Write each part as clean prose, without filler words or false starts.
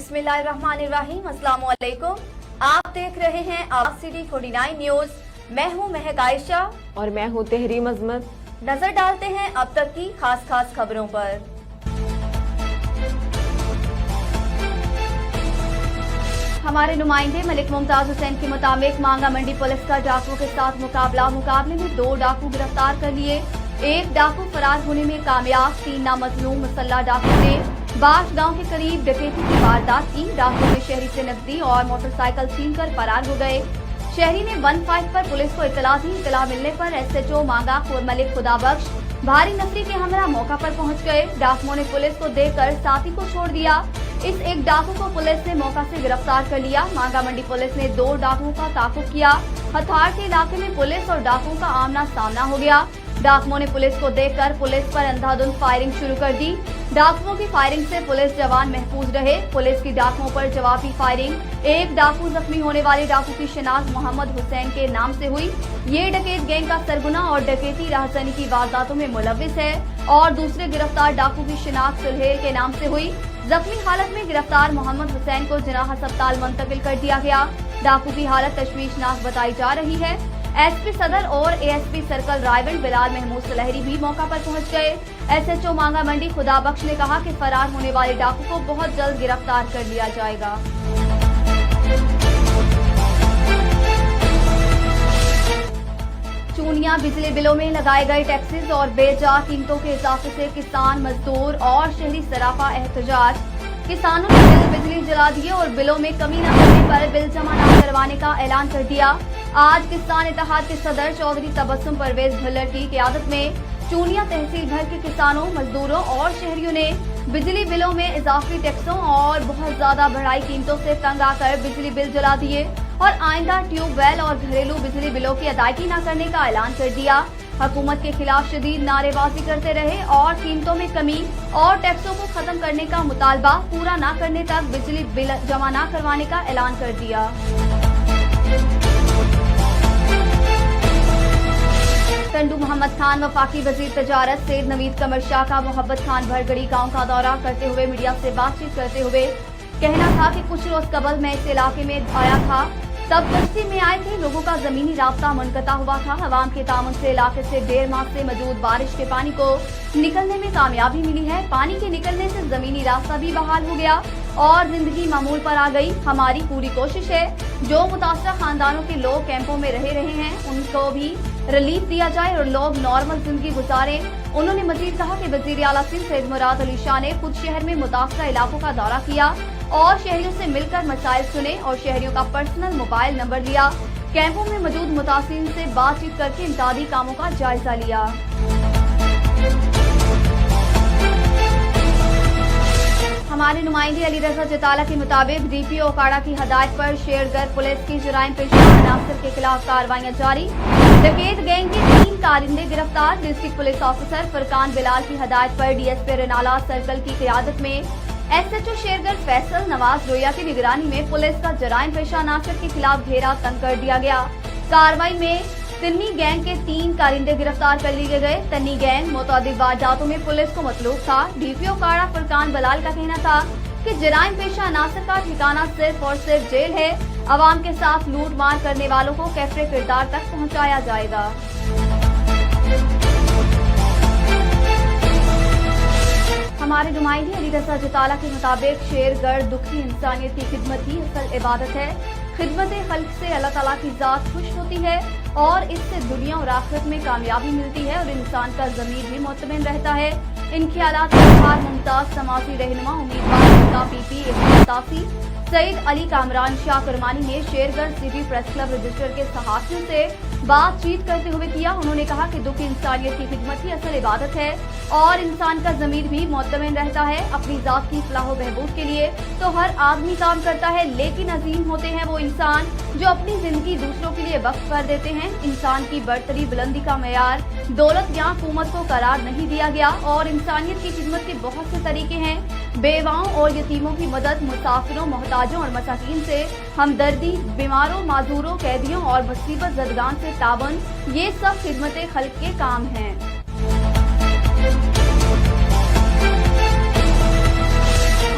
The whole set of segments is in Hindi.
बिस्मिल्लाहिर्रहमानिर्रहीम, अस्सलाम वालेकुम। आप देख रहे हैं आवाज़ सिटी 49 न्यूज। मैं हूं महक आयशा और मैं हूं तहरीम अजमत। नजर डालते हैं अब तक की खास खबरों पर। हमारे नुमाइंदे मलिक मुमताज हुसैन के मुताबिक मांगा मंडी पुलिस का डाकुओं के साथ मुकाबले में 2 डाकू गिरफ्तार कर लिए। एक डाकू फरार होने में कामयाब। 3 नामजलूम मुसल्ला डाकू ने बाश गांव के करीब डकैती की वारदात की। डाकुओं ने शहरी से नकदी और मोटरसाइकिल छीनकर फरार हो गए। शहरी ने 15 पर पुलिस को इतला दी। इतला मिलने पर SHO मांगा मलिक खुदाबख्श भारी नफरी के हमरा मौका पर पहुंच गए। डाकुओं ने पुलिस को देकर साथी को छोड़ दिया। इस एक डाकू को पुलिस ने मौका से गिरफ्तार कर लिया। मांगा मंडी पुलिस ने 2 डाकुओं का ताकुब किया। हथार के इलाके में पुलिस और डाकुओं का आमना सामना हो गया। डाकुओं ने पुलिस को देखकर पुलिस पर अंधाधुंध फायरिंग शुरू कर दी। डाकुओं की फायरिंग से पुलिस जवान महफूज रहे। पुलिस की डाकुओं पर जवाबी फायरिंग। एक डाकू जख्मी होने वाले डाकू की शिनाख्त मोहम्मद हुसैन के नाम से हुई। ये डकैत गैंग का सरगना और डकैती राहजनी की वारदातों में मुलव्विस है और दूसरे गिरफ्तार डाकू की शिनाख्त सुहेल के नाम से हुई। जख्मी हालत में गिरफ्तार मोहम्मद हुसैन को जिनाह अस्पताल मुंतकिल कर दिया गया। डाकू की हालत तशवीशनाक बताई जा रही है। SP सदर और ASP सर्कल रायगढ़ बिलाल महमूद सुलहरी भी मौका पर पहुंच गए। SHO मांगा मंडी खुदाबख्श ने कहा कि फरार होने वाले डाकू को बहुत जल्द गिरफ्तार कर लिया जाएगा। चूनिया बिजली बिलों में लगाए गए टैक्सेस और बेजा कीमतों के इजाफे से किसान, मजदूर और शहरी सराफा एहतजाज। किसानों ने बिजली जला दिए और बिलों में कमी न करने पर बिल जमा न करवाने का ऐलान कर दिया। आज किसान इत्तेहाद के सदर चौधरी तबस्सुम परवेज भुल्लर की क़यादत में चूनिया तहसील भर के किसानों, मजदूरों और शहरियों ने बिजली बिलों में इजाफी टैक्सों और बहुत ज्यादा बढ़ाई कीमतों से तंग आकर बिजली बिल जला दिए और आइंदा ट्यूबवेल और घरेलू बिजली बिलों की अदायगी न करने का ऐलान कर दिया। हुकूमत के खिलाफ शदीद नारेबाजी करते रहे और कीमतों में कमी और टैक्सों को खत्म करने का मुतालबा पूरा न करने तक बिजली बिल जमा न करवाने का ऐलान कर दिया। टंडू मोहम्मद खान वफाकी वजीर तजारत सैयद नवीद कमर शाह का मोहब्बत खान भरगड़ी गांव का दौरा करते हुए मीडिया से बातचीत करते हुए कहना था कि कुछ रोज कबल मैं इस इलाके में आया था, तब गश्ती में आए थे। लोगों का जमीनी राब्ता मुनक़ता हुआ था। अवाम के तामुन से इलाके से 1.5 माह से मौजूद बारिश के पानी को निकलने में कामयाबी मिली है। पानी के निकलने से जमीनी रास्ता भी बहाल हो गया और जिंदगी मामूल पर आ गई। हमारी पूरी कोशिश है जो मुतासरा खानदानों के लोग कैंपों में रहे हैं उनको भी रिलीफ दिया जाए और लोग नॉर्मल जिंदगी गुजारें। उन्होंने मजीद कहा कि वजीर आला सिंध सैयद मुराद अली शाह ने खुद शहर में मुतासरा इलाकों का दौरा किया और शहरियों से मिलकर मसाइल सुने और शहरियों का पर्सनल मोबाइल नंबर लिया। कैंपों में मौजूद मुतासिरीन से बातचीत करके इमदादी कामों का जायजा लिया। हमारे नुमाइंदे अली रजा जताला के मुताबिक DPO ओकाड़ा की हदायत पर शेरगढ़ पुलिस की जराइम पेशा अनासर के खिलाफ कार्रवाइयां जारी। डकैत गैंग के 3 कारिंदे गिरफ्तार। District police officer Furqan Bilal की हदायत पर DSP रेनाला सर्कल की क़यादत में SHO शेरगढ़ फैसल नवाज रोया की निगरानी में पुलिस का जराइम पेशा अनासर के खिलाफ घेरा तंग कर दिया गया। कार्रवाई में तन्नी गैंग के 3 कारिंदे गिरफ्तार कर लिए गए। तन्नी गैंग मुतअद्दिद वारदातों में पुलिस को मतलूब था। DPO ओकाड़ा फरकान बिलाल का कहना था कि जराइम पेशा अनासर का ठिकाना सिर्फ और सिर्फ जेल है। अवाम के साथ लूट मार करने वालों को कैफरे किरदार तक पहुँचाया जाएगा। हमारे नुमाइंदे अली रजा जताला के मुताबिक शेरगढ़ दुखी इंसानियत की खिदमत ही असल इबादत है। खिदमत खल्क से अल्लाह ताला की जात खुश होती है और इससे दुनिया और आखिरत में कामयाबी मिलती है और इंसान का ज़मीर भी मुतमिन रहता है। इन ख्यालात के साथ मुमताज समाजी रहनुमा उम्मीदवार PP सईद अली कामरान शाह करमानी ने Shergarh city press club register के सहाफ़ियों से बातचीत करते हुए किया। उन्होंने कहा कि दुखी इंसानियत की खिदमत ही असल इबादत है और इंसान का ज़मीर भी मुतमिन रहता है। अपनी जात की फलाह बहबूद के लिए तो हर आदमी काम करता है, लेकिन अजीम होते हैं वो इंसान जो अपनी जिंदगी दूसरों के लिए वक्फ कर देते हैं। इंसान की बरतरी बुलंदी का मेयार दौलत या हुकूमत को करार नहीं दिया गया और इंसानियत की खिदमत के बहुत से तरीके हैं। बेवाओं और यतीमों की मदद, मुसाफिरों, मोहताजों और मसाकीन से हमदर्दी, बीमारों, माजूरों, कैदियों और मुसीबत ज़दगान से ताबन, ये सब खिदमत खल्क के काम हैं।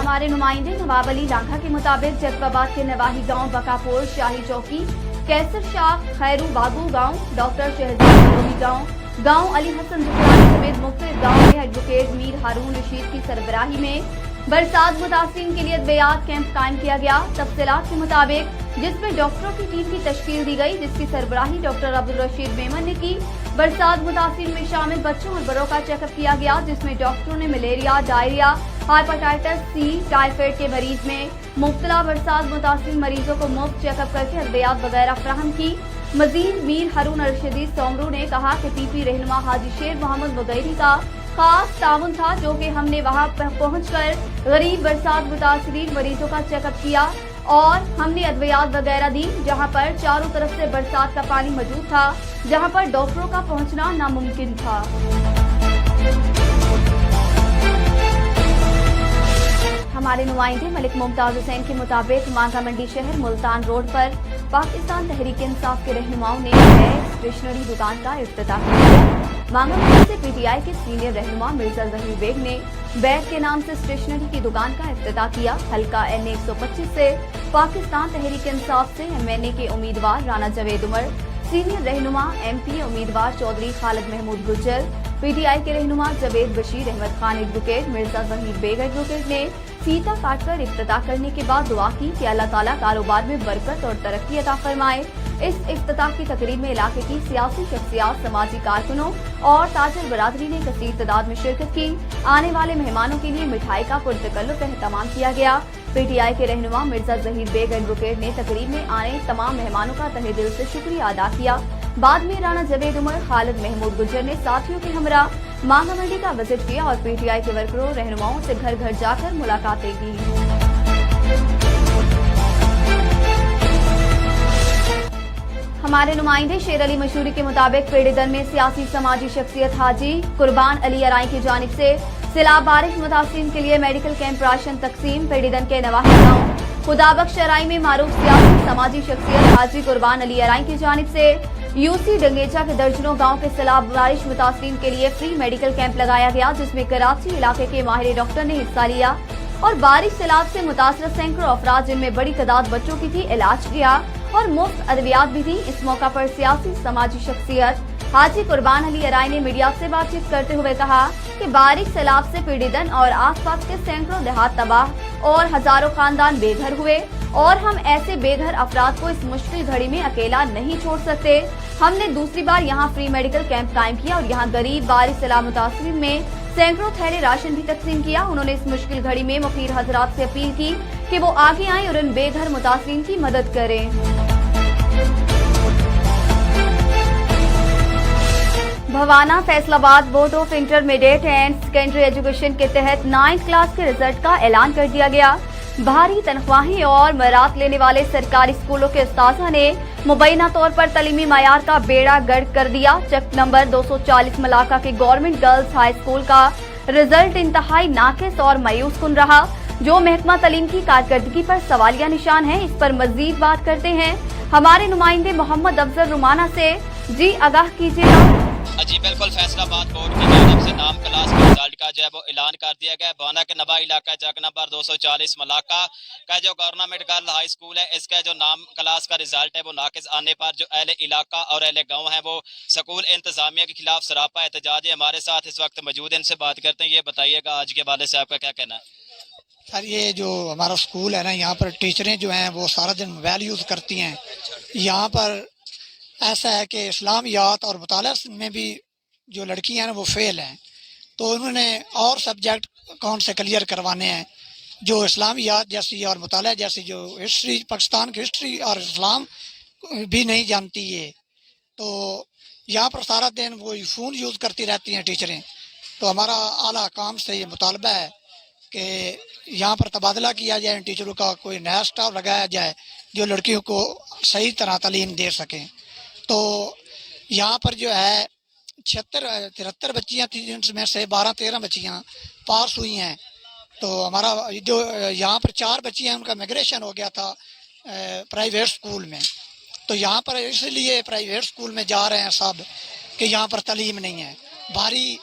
हमारे नुमाइंदे नवाब अली लांघा के मुताबिक जगबाबाद के नवाही गांव बकापुर शाही चौकी कैसर शाह खैरू बाबू गांव डॉक्टर शहजाद गांव अली हसन दुखरानी समेत मुख्तलिफ गाँव में एडवोकेट मीर हारून रशीद की सरबराही में बरसात मुतासिरीन के लिए अद्वियात कैंप कायम किया गया। तफसीलात के मुताबिक जिसमें डॉक्टरों की टीम की तश्कील दी गई, जिसकी सरबराही डॉक्टर अब्दुल रशीद मेमन ने की। बरसात मुतासिरीन में शामिल बच्चों और बड़ों का चेकअप किया गया, जिसमें डॉक्टरों ने malaria, diarrhoea, hepatitis C, typhoid के मरीज में मुब्तला बरसात मुतासिरीन मरीजों को मुफ्त चेकअप करके अद्वियात वगैरह फराहम की। मजीद मीर हारून रशीद सोमरू ने कहा कि पीपी रहनुमा हाजी शेर मोहम्मद वगैरह का खास ताउन था, जो कि हमने वहां पहुंचकर गरीब बरसात मुतासिरीन मरीजों का चेकअप किया और हमने अद्वियात वगैरह दी, जहां पर चारों तरफ से बरसात का पानी मौजूद था, जहां पर डॉक्टरों का पहुंचना नामुमकिन था। हमारे नुमाइंदे मलिक मुमताज हुसैन के मुताबिक मांगा मंडी शहर मुल्तान रोड पर पाकिस्तान तहरीक इंसाफ के रहनुमाओं ने स्टेशनरी दुकान का इफ्तिताह किया। मांगा मंडी से पीटीआई के सीनियर रहनुमा मिर्जा जहीर बेग ने बैग के नाम से स्टेशनरी की दुकान का इफ्तिताह किया। हल्का NA 125 से पाकिस्तान तहरीक इंसाफ से MNA के उम्मीदवार राना जवेद उमर, सीनियर रहनुमा MPA उम्मीदवार चौधरी खालिद महमूद गुज्जर, पीटीआई के रहनुमा जवेद बशीर अहमद खान एडवोकेट, मिर्जा जहीर बेग एडवोकेट ने फीता काटकर इफ्तिताह करने के बाद दुआ की कि अल्लाह ताला कारोबार में बरकत और तरक्की अता फरमाए। इस इफ्तिताह की तकरीब में इलाके की सियासी शख्सियात, समाजी कारकुनों और ताजर बरादरी ने कसीर तादाद में शिरकत की। आने वाले मेहमानों के लिए मिठाई का पुरतकल्लुफ एहतमाम किया गया। पीटीआई के रहनुमा मिर्जा जहीर बेग एडवोकेट ने तकरीब में आने तमाम मेहमानों का तहे दिल से शुक्रिया अदा किया। बाद में राना जवेद उमर, खालिद महमूद गुज्जर ने साथियों के हमरा मांगा मंडी का विजिट किया और पीटीआई के वर्करों रहनुमाओं से घर घर जाकर मुलाकातें की। हमारे नुमाइंदे शेर अली मशहूरी के मुताबिक पेड़ेदन में सियासी समाजी शख्सियत हाजी कुर्बान अली अराई की जानिब से सैलाब बारिश मुतासिरीन के लिए मेडिकल कैंप राशन तकसीम। पेड़ेदन के नवाही गाँव खुदाबख्श अराई में मारूफ सियासी समाजी शख्सियत हाजी कुर्बान अली अराई की जानिब से यूसी डंगेचा के दर्जनों गांव के सैलाब बारिश मुतासिरीन के लिए फ्री मेडिकल कैंप लगाया गया, जिसमें कराची इलाके के माहिर डॉक्टर ने हिस्सा लिया और बारिश सैलाब से मुतासर सैकड़ों अफराद, जिनमें बड़ी तादाद बच्चों की थी, इलाज किया और मुफ्त अद्वियात भी थी। इस मौका पर सियासी समाजी शख्सियत हाजी कुर्बान अली अराई ने मीडिया से बातचीत करते हुए कहा कि बारिश सैलाब से पीड़ितन और आसपास के सैकड़ों देहात तबाह और हजारों खानदान बेघर हुए और हम ऐसे बेघर अफराद को इस मुश्किल घड़ी में अकेला नहीं छोड़ सकते। हमने दूसरी बार यहाँ फ्री मेडिकल कैंप कायम किया और यहाँ गरीब बारिश सैलाब मुतासिरीन में सैकड़ों थैले राशन भी तकसीम किया। उन्होंने इस मुश्किल घड़ी में मुखीर हजरात से अपील की कि वो आगे आएं और इन बेघर मुतासिरीन की मदद करें। Bawana Faisalabad board of intermediate and secondary education के तहत 9th क्लास के रिजल्ट का ऐलान कर दिया गया। भारी तनख्वाहें और मरात लेने वाले सरकारी स्कूलों के उस्ताज़ा ने मुबैना तौर पर तलीमी मयार का बेड़ा गर्क कर दिया। चक नंबर 240 मलाका के गवर्नमेंट गर्ल्स हाई स्कूल का रिजल्ट इंतहाई नाकिस और मायूस कुन रहा, जो महकमा तालीम की कारकर्दगी पर सवालिया निशान है। इस पर मजीद बात करते हैं हमारे नुमाइंदे मोहम्मद अफजल रुमाना से। जी आगाह कीजिएगा। जी बिल्कुल, फैसलाबाद बोर्ड की जानिब से नाम क्लास के रिजल्ट का जो है वो ऐलान कर दिया गया। बाना के नबा इलाका चक नंबर 240 मलाका का जो गवर्नमेंट गर्ल हाई स्कूल है, इसका जो नाम क्लास का रिजल्ट है वो नाकिस आने पर जो अहले इलाका और अहले गांव है वो स्कूल इंतजामिया के खिलाफ सरापा एहतजाज है। हमारे साथ इस वक्त मौजूद हैं, इनसे बात करते हैं। ये बताइएगा आज के हवाले से आपका क्या कहना है? सर, ये जो हमारा स्कूल है ना, यहाँ पर टीचरें जो हैं वो सारा दिन मोबाइल यूज़ करती हैं। यहाँ पर ऐसा है कि इस्लामियात और मुताला में भी जो लड़कियां हैं वो फेल हैं, तो उन्होंने और सब्जेक्ट कौन से क्लियर करवाने हैं जो इस्लामियात जैसी और मुताला जैसी जो हिस्ट्री, पाकिस्तान की हिस्ट्री और इस्लाम भी नहीं जानती है। तो यहाँ पर सारा दिन वो फ़ोन यूज़ करती रहती हैं टीचरें। तो हमारा आला काम से ये मुतालबा है कि यहाँ पर तबादला किया जाए, इन टीचरों का कोई नया स्टाफ लगाया जाए जो लड़कियों को सही तरह तालीम दे सकें। तो यहाँ पर जो है 73 बच्चियाँ थी, जिनमें से 12-13 बच्चियाँ पास हुई हैं। तो हमारा जो यहाँ पर 4 बच्चियाँ उनका माइग्रेशन हो गया था प्राइवेट स्कूल में। तो यहाँ पर इसलिए प्राइवेट स्कूल में जा रहे हैं सब कि यहाँ पर तालीम नहीं है। भारी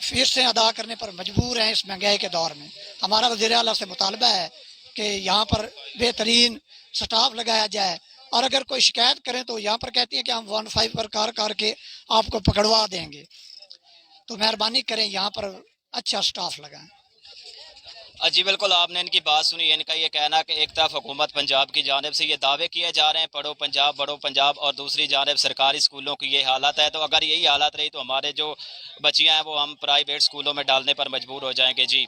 फीसें अदा करने पर मजबूर हैं इस महंगाई के दौर में। हमारा वज़ीर आला से मुतालबा है कि यहाँ पर बेहतरीन स्टाफ लगाया जाए, और अगर कोई शिकायत करें तो यहाँ पर कहती है कि हम 15 पर कार करके आपको पकड़वा देंगे। तो मेहरबानी करें यहाँ पर अच्छा स्टाफ लगाएं। जी बिल्कुल, आपने इनकी बात सुनी। इनका ये कहना कि एक तरफ हुकूमत पंजाब की जानिब से ये दावे किए जा रहे हैं पढ़ो पंजाब बढ़ो पंजाब, और दूसरी जानिब सरकारी स्कूलों की ये हालत है। तो अगर यही हालत रही तो हमारे जो बच्चियां हैं वो हम प्राइवेट स्कूलों में डालने पर मजबूर हो जाएंगे। जी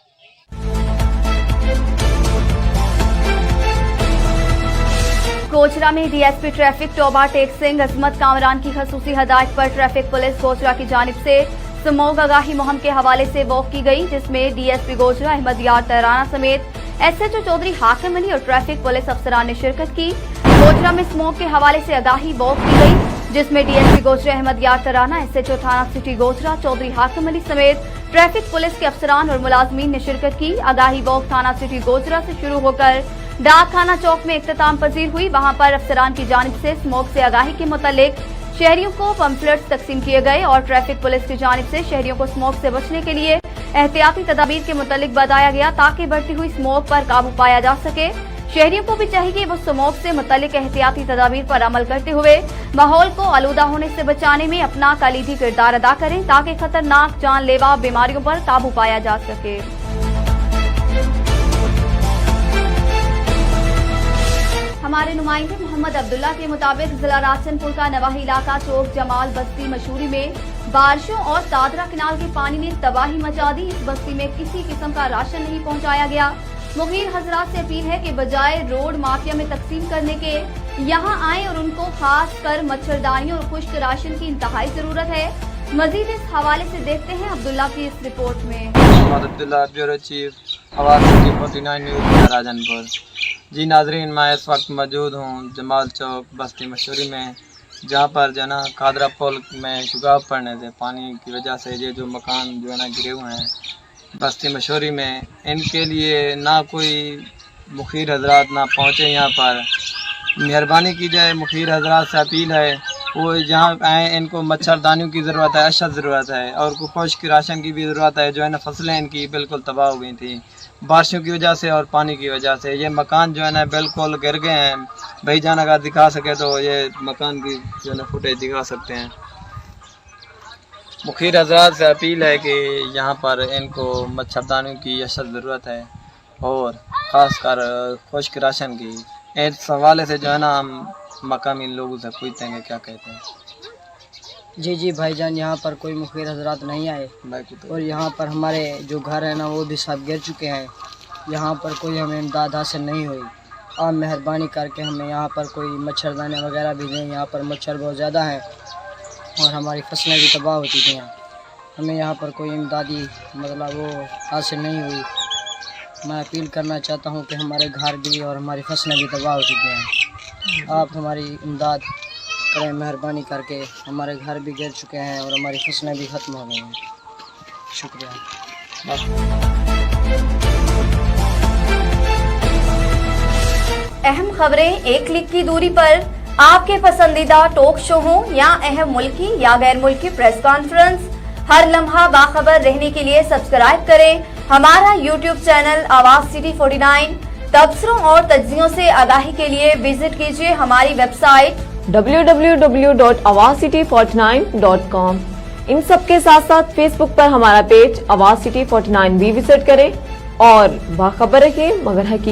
गोचरा में डीएसपी ट्रैफिक टोबा टेक सिंह अजमत कामरान की खसूसी हदायत पर ट्रैफिक पुलिस गोचरा की जानिब से स्मोक आगाही मुहिम के हवाले से वॉक की गई, जिसमें डीएसपी गोचरा अहमद यार तराना समेत एसएचओ चौधरी हाकिम अली और ट्रैफिक पुलिस अफसरान ने शिरकत की। गोचरा में स्मोक के हवाले से आगाही वॉक की गई, जिसमें डीएसपी गोचरा अहमद यार तराना, एसएचओ थाना सिटी गोचरा चौधरी हाकिम अली समेत ट्रैफिक पुलिस के अफसरान और मुलाजमीन ने शिरकत की। आगाही वॉक थाना सिटी गोचरा से शुरू होकर डाक खाना चौक में इख्तिताम पजीर हुई। वहां पर अफसरान की जानिब से स्मोक से आगाही के मुतालिक शहरियों को पम्फलेट्स तकसीम किए गए और ट्रैफिक पुलिस की जानिब से शहरियों को स्मोक से बचने के लिए एहतियाती तदाबीर के मुतालिक बताया गया, ताकि बढ़ती हुई स्मोक पर काबू पाया जा सके। शहरियों को भी चाहिए कि वो स्मोक से मुतालिक एहतियाती तदाबीर पर अमल करते हुए माहौल को आलूदा होने से बचाने में अपना कलीदी किरदार अदा करें, ताकि खतरनाक जानलेवा बीमारियों पर काबू पाया जा सके। हमारे नुमाइंदे मोहम्मद अब्दुल्ला के मुताबिक जिला राजनपुर का नवाही इलाका चौक जमाल बस्ती मशहूरी में बारिशों और दादरा किनाल के पानी ने तबाही मचा दी। इस बस्ती में किसी किस्म का राशन नहीं पहुंचाया गया। मुगीर हजरात से अपील है कि बजाय रोड माफिया में तकसीम करने के यहां आए और उनको खास कर मच्छरदानियों और खुश्क राशन की इंतहाई जरूरत है। मजीद इस हवाले से देखते हैं अब्दुल्ला की इस रिपोर्ट में। अब्दुल्ला ब्यूरो चीफ आवाज़ 49 न्यूज़ राजनपुर। जी नाजरीन, मैं इस वक्त मौजूद हूँ जमाल चौक बस्ती मशहूरी में, जहाँ पर जो है ना कादरा पुल में शुगाव पड़ने से पानी की वजह से ये जो मकान जो है ना गिरे हुए हैं बस्ती मशहूरी में, इनके लिए ना कोई मुखीर हजरात ना पहुँचे यहाँ पर। मेहरबानी की जाए, मुखीर हजरात से अपील है वो जहाँ आए, इनको मच्छरदानियों की ज़रूरत है, अशद ज़रूरत है, और खुश्क राशन की भी ज़रूरत है। जो है ना फसलें इनकी बिल्कुल तबाह हो गई थी बारिशों की वजह से और पानी की वजह से। ये मकान जो है ना बिल्कुल गिर गए हैं। भाई जान अगर दिखा सके तो ये मकान की जो है ना फुटेज दिखा सकते हैं। मुखीर हजरात से अपील है कि यहाँ पर इनको मच्छरदानियों की अशद ज़रूरत है, और ख़ास कर खुश्क राशन की। इस हवाले से जो है ना हम मकामी लोगों से पूछते हैं क्या कहते हैं। जी भाईजान, यहाँ पर कोई मुखीर हजरात नहीं आए, और यहाँ पर हमारे जो घर है ना वो भी सब गिर चुके हैं। यहाँ पर कोई हमें इमदाद हासिल नहीं हुई। आप मेहरबानी करके हमें यहाँ पर कोई मच्छरदानी वगैरह भी दें। यहाँ पर मच्छर बहुत ज़्यादा हैं और हमारी फसलें भी तबाह हो चुकी हैं। हमें यहाँ पर कोई इमदादी मतलब वो हासिल नहीं हुई। मैं अपील करना चाहता हूँ कि हमारे घर भी और हमारी फसलें भी तबाह हो चुकी हैं। आप हमारी इमदाद करें मेहरबानी करके। हमारे घर भी गिर चुके हैं और हमारी फसलें भी ख़त्म हो गई हैं। शुक्रिया। अहम खबरें एक क्लिक की दूरी पर। आपके पसंदीदा टॉक शो हो या अहम मुल्की या गैर मुल्की प्रेस कॉन्फ्रेंस, हर लम्हा बाखबर रहने के लिए सब्सक्राइब करें हमारा YouTube चैनल आवाज़ सिटी 49। तबसरों और तज्जियों से आगाही के लिए विजिट कीजिए हमारी वेबसाइट www.awazcity49.com। इन सब के साथ साथ फेसबुक पर हमारा पेज आवाज़ सिटी 49 भी विजिट करें और बाखबर रखें मगर हकीकत